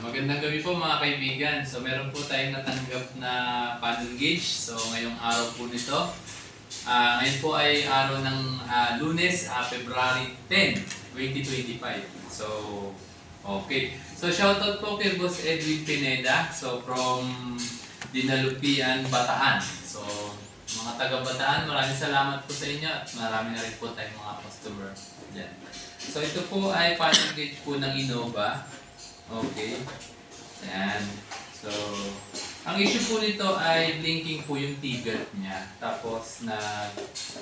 Magandang gabi po mga kaibigan. So meron po tayong natanggap na panel gauge. So ngayong araw po nito. Ngayon po ay araw ng Lunes, February 10, 2025. So okay. So shoutout po kay Boss Edwin Pineda. So from Dinalupian, Bataan. So mga taga Bataan, maraming salamat po sa inyo at marami na rin po tayong mga customer dyan. So ito po ay panel gauge po ng Innova. Okay. Ayan. So, ang issue po nito ay blinking po yung T-belt niya. Tapos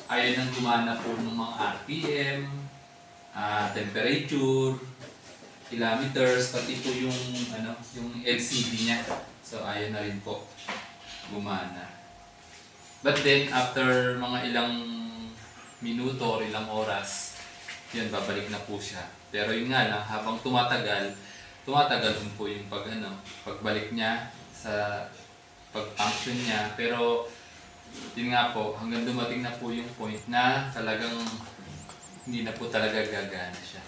ayaw nang gumana po ng mga RPM, temperature, kilometers, pati po yung LCD niya. So, ayaw na rin po gumana. But then, after mga ilang minuto or ilang oras, yun, babalik na po siya. Pero yun nga lang, habang tumatagal din po yung pagbalik niya sa pag-function niya. Pero yun nga po, hanggang dumating na po yung point na talagang hindi na po talaga gagana siya.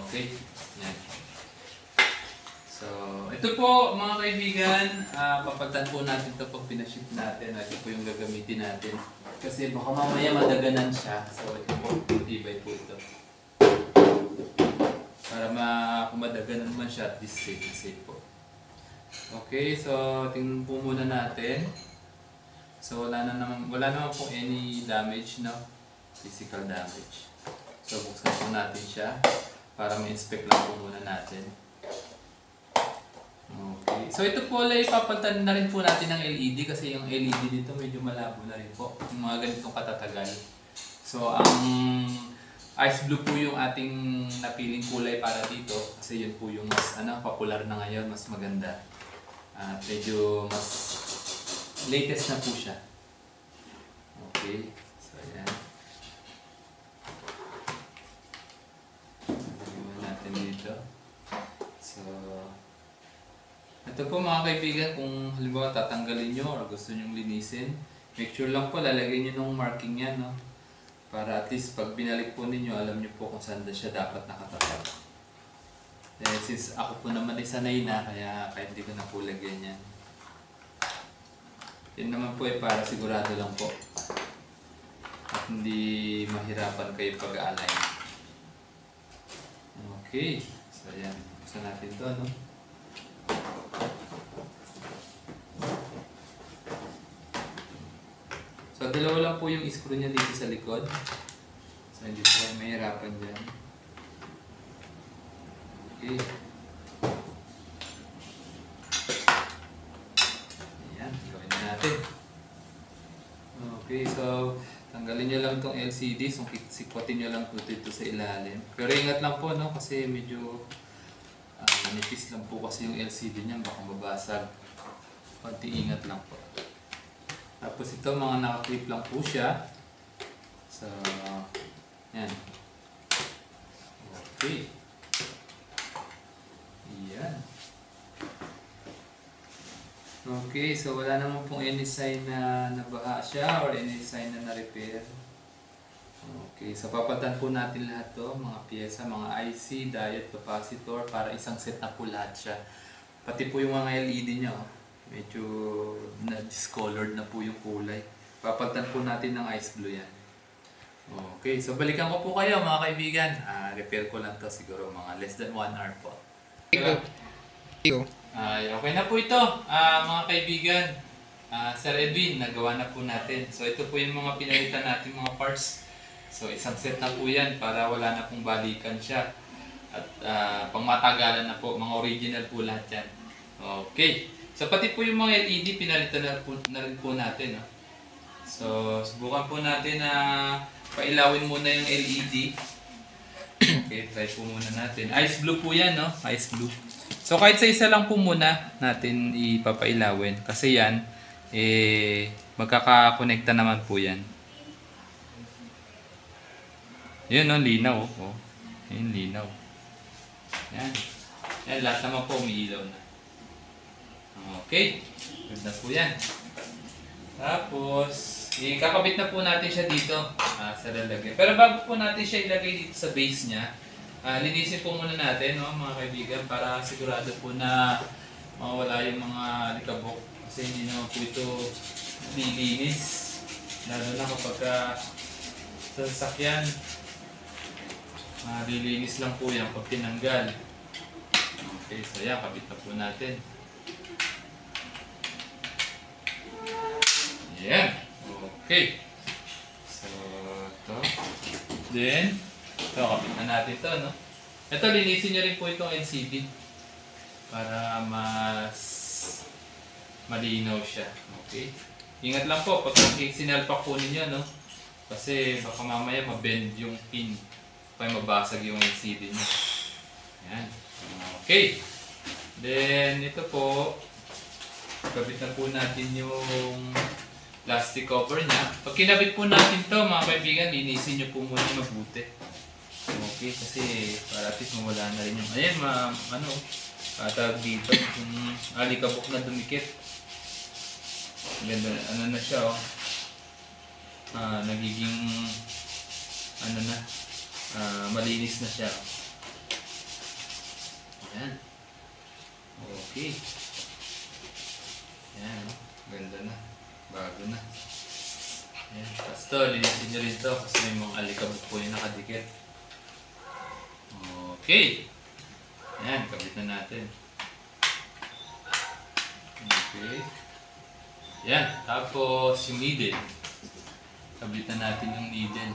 Okay, yan. So, ito po mga kaibigan, papalitan po natin ito pag pinaship natin. Ito po yung gagamitin natin. Kasi baka mamaya madaganan siya. So, ito po, tibay po ito. Para kung madaganan man siya, at least safe po. Okay, so tingnan po muna natin. So wala naman po any damage, no? Physical damage. So buksan po natin siya para ma-inspect lang po muna natin. Okay, so ito po ay papalitan na rin po natin ng LED kasi yung LED dito medyo malabo na rin po. Yung mga ganitong katatagal. So ang ice blue po yung ating napiling kulay para dito kasi yun po yung mas popular na ngayon, mas maganda. At medyo mas latest na po siya. Okay, so ayan. Lagyan natin dito. So, ito po mga kaibigan, kung halimbawa tatanggalin nyo or gusto nyo linisin, make sure lang po lalagay nyo ng marking yan, no? Para at least pag binalik po ninyo, alam nyo po kung saan siya dapat nakatapat. Eh, since ako po naman ay sanay na, kaya hindi ko na po lagyan yan. Yan naman po ay para sigurado lang po. At hindi mahirapan kayo pag-aalay. Okay. So yan. Buksan natin ito, no? So, dalawa lang po yung screw niya dito sa likod. So, hindi po kayo mahirapan dyan. Okay. Ayan, gawin na natin. Okay, so, tanggalin nyo lang itong LCD. So, sikwatin nyo lang po dito sa ilalim. Pero ingat lang po, no? Kasi medyo manipis lang po kasi yung LCD niya. Baka mabasag. Konti ingat lang po. Tapos ito, mga naka-clip lang po siya. So, yan. Okay. Yan. Okay, so wala naman pong any sign na nabaha siya or any sign na na-repair. Okay, so papatan po natin lahat to, mga pyesa, mga IC, diode, capacitor, para isang set na po lahat siya. Pati po yung mga LED niya, medyo na-discolored na po yung kulay. Papalitan po natin ng ice blue yan. Okay, so balikan ko po kayo mga kaibigan. Repair ko lang to siguro mga less than 1 hour po. Okay na po ito mga kaibigan. Sir Edwin, nagawa na po natin. So ito po yung mga pinalitan natin mga parts. So isang set na po yan para wala na pong balikan siya. At pangmatagalan na po, mga original po lahat yan. Okay. So pati po yung mga LED pinalitan na rin po natin. No? So subukan po natin na pailawin muna yung LED. Okay, try po muna natin. Ice blue po yan, no? Ice blue. So kahit sa isa lang po muna natin ipapailawin. Kasi yan, magkakakonekta naman po yan. Yun, no? Linaw. Oh. Yun, linaw. Yan. Yan, lahat naman po umiilaw na. Okay, ganda po yan. Tapos, kakabit na po natin siya dito sa lalagyan. Pero bago po natin siya ilagay dito sa base niya, linisin po muna natin, no, mga kaibigan, para sigurado po na mawala yung mga alikabok. Kasi hindi naman po ito lilinis. Lalo na kapag sa sasakyan, lilinis lang po yan pag tinanggal. Okay, so yan, kabit na po natin. Yan. Okay. So, ito. Then, ito, kapit na natin ito, no? Ito, linisin nyo rin po itong LCD para mas malinaw siya. Okay? Ingat lang po, pag sinalpak po ninyo, no? Kasi baka mamaya mabend yung pin. Kaya mabasag yung LCD nyo. Yan. Okay. Then, ito po, kabit na po natin yung plastic cover niya. Pag kinabit po natin to, mga kaibigan, linisin nyo po muna mabuti. Okay, kasi para at least mawala na rin yung, ayan, tawag dito, yung alikabok na dumikit. Ganda, ano na siya, oh. Nagiging, malinis na siya. Ayan. Okay. Ayan, oh. Ganda na. Bago na. Ayan. Tapos ito, linisin nyo rin ito kasi may mga alikabok po yung nakadikit. Okay. Ayan, kabit na natin. Okay. Ayan, tapos yung needle. Kabit na natin yung needle.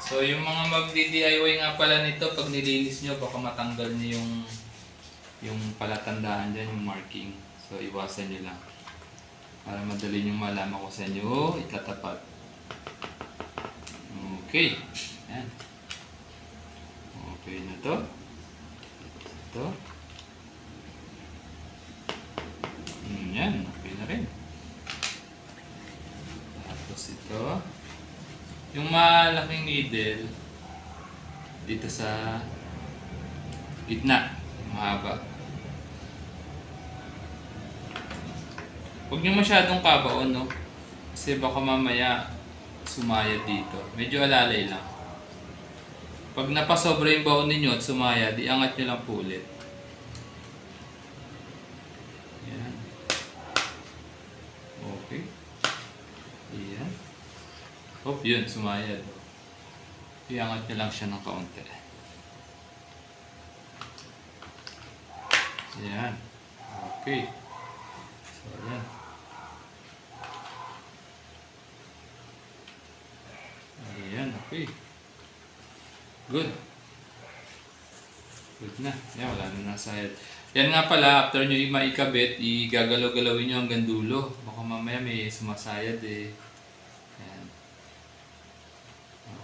So yung mga magdi-DIY nga pala nito, pag nilinis nyo, baka matanggal nyo yung palatandaan dyan, yung marking. So iwasan nyo lang. Para madali nyo malaman kung saan nyo itatapat. Okay. Ayan. Okay na to. Ito. Yan. Okay na rin. Tapos ito. Yung malaking needle dito sa gitna. Mahaba. Huwag nyo masyadong kabaon, no? Kasi baka mamaya sumayad dito. Medyo alalay lang. Pag napasobra yung baon ninyo at sumayad, iangat nyo lang po ulit. Yan. Okay. Yan. Hop, yun, sumayad. Iangat nyo lang siya ng kaunti. Yan. Okay. So, yan. Ayan, okay. Good. Good na. Yan, wala na nasayad. Yan nga pala, after nyo maikabit, igagalaw-galawin nyo hanggang dulo. Baka mamaya may sumasayad eh. Yan.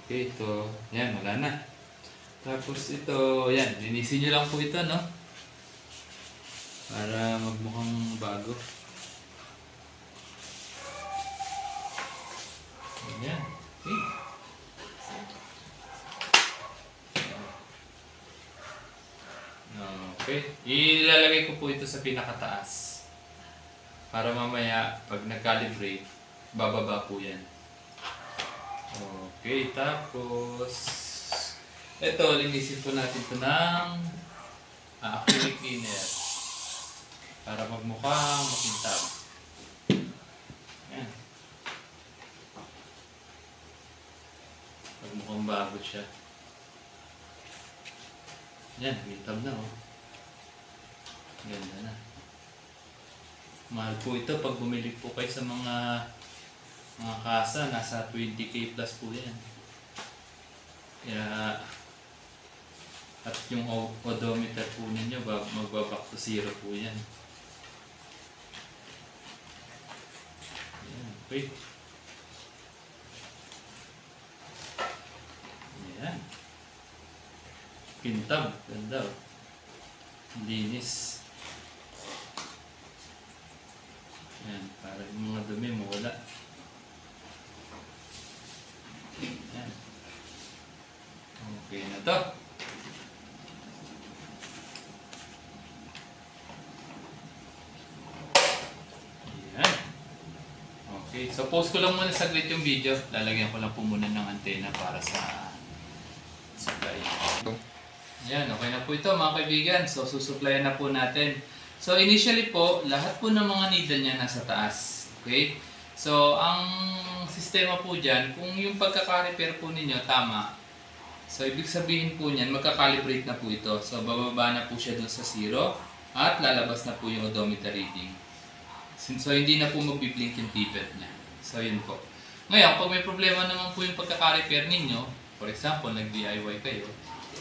Okay, ito. Yan, wala na. Tapos ito, yan. Linisin nyo lang po ito, no? Para magmukhang bago. Yan. Okay. Okay. Ilalagay ko po ito sa pinakataas. Para mamaya, pag nag-calibrate, bababa po yan. Okay, tapos ito, linisin po natin ito ng acrylic cleaner. Para magmukhang makintab. Yan. Magmukhang bago siya. Yan, makintab na, oh. Ganda na. Mahal po ito pag bumili po kayo sa mga kasa, nasa 20k plus po yan. Kaya, at yung odometer po ninyo, magbaback to zero po yan. Ayan, okay. Ayan. Kintab, ganda, oh. Linis. Yan, para yung mga dumi mawala. Yan. Okay na to. Yan. Okay, so pause ko lang muna saglit yung video. Lalagyan ko lang po muna ng antena para sa supply. Yan, okay na po ito mga kaibigan. So, susuplayan na po natin. So, initially po, lahat po ng mga needle niya nasa taas. Okay? So, ang sistema po dyan, kung yung pagkaka-repair po ninyo tama, so, ibig sabihin po niyan, magka-calibrate na po ito. So, bababa na po siya dun sa 0 at lalabas na po yung odometer reading. So, hindi na po magbiblink yung pipet niya. So, yun po. Ngayon, pag may problema naman po yung pagkaka-repair ninyo, for example, nag-DIY kayo,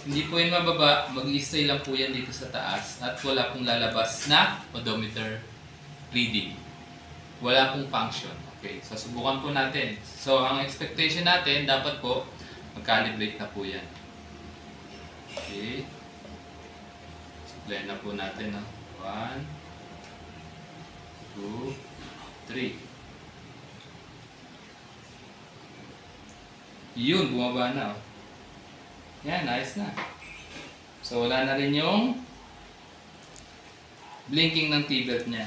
hindi po yan mababa, mag-i-stay lang po yan dito sa taas at wala pong lalabas na odometer reading. Wala pong function. Okay, so subukan po natin. So, ang expectation natin, dapat po, mag-calibrate na po yan. Okay. Supply na po natin. 1, 2, 3. Yun, bumaba na. Yan, nice na. So, wala na rin yung blinking ng T-belt niya.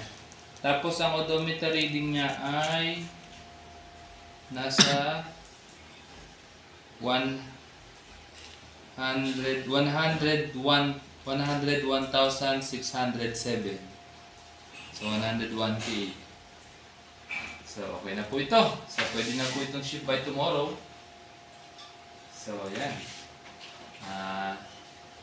Tapos, ang odometer reading niya ay nasa 101,607. So, 101K. So, okay na po ito. So, pwede na po itong ship by tomorrow. So, yan.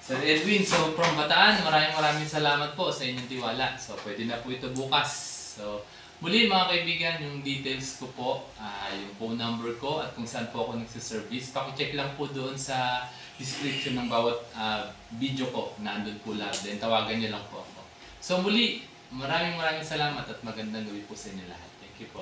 Sir Edwin, so from Bataan, maraming salamat po sa inyong tiwala. So, pwede na po ito bukas. So, muli mga kaibigan, yung details ko po, yung phone number ko at kung saan po ako nagsiservice. Pakicheck lang po doon sa description ng bawat video ko na andun po lahat. Then, tawagan niyo lang po ako. So, muli, maraming salamat at magandang gabi po sa inyo lahat. Thank you po.